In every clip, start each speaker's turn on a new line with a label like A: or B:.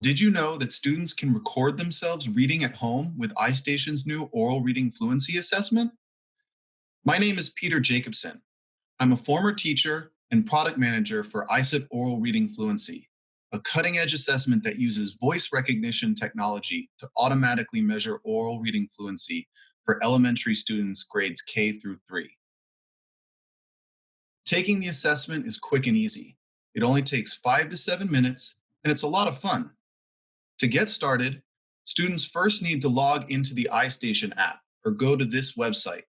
A: Did you know that students can record themselves reading at home with iStation's new Oral Reading Fluency assessment? My name is Peter Jacobson. I'm a former teacher and product manager for ISIP Oral Reading Fluency, a cutting edge assessment that uses voice recognition technology to automatically measure oral reading fluency for elementary students grades K through 3. Taking the assessment is quick and easy. It only takes 5 to 7 minutes, and it's a lot of fun. To get started, students first need to log into the iStation app or go to this website,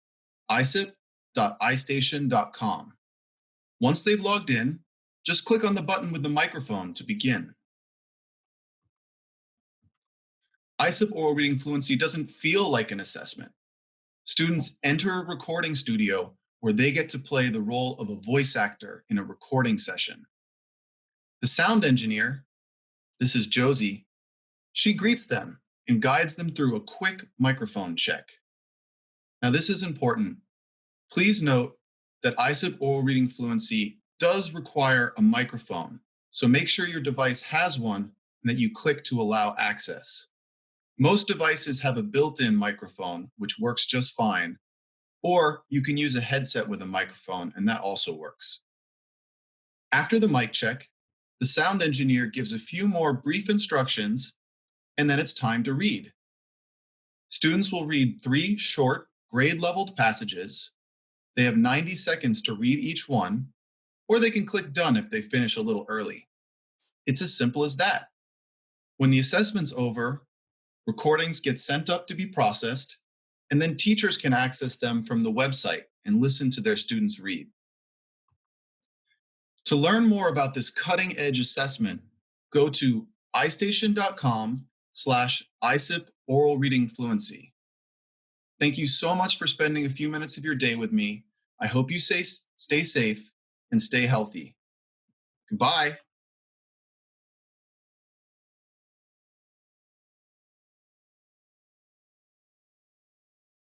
A: isip.istation.com. Once they've logged in, just click on the button with the microphone to begin. ISIP Oral Reading Fluency doesn't feel like an assessment. Students enter a recording studio where they get to play the role of a voice actor in a recording session. The sound engineer, this is Josie, she greets them and guides them through a quick microphone check. Now, this is important. Please note that ISIP Oral Reading Fluency does require a microphone, so make sure your device has one and that you click to allow access. Most devices have a built-in microphone, which works just fine, or you can use a headset with a microphone, and that also works. After the mic check, the sound engineer gives a few more brief instructions, and then it's time to read. Students will read 3 short, grade-leveled passages. They have 90 seconds to read each one, or they can click done if they finish a little early. It's as simple as that. When the assessment's over, recordings get sent up to be processed, and then teachers can access them from the website and listen to their students read. To learn more about this cutting-edge assessment, go to istation.com/ISIP Oral Reading Fluency. Thank you so much for spending a few minutes of your day with me. I hope you stay safe and stay healthy. Goodbye.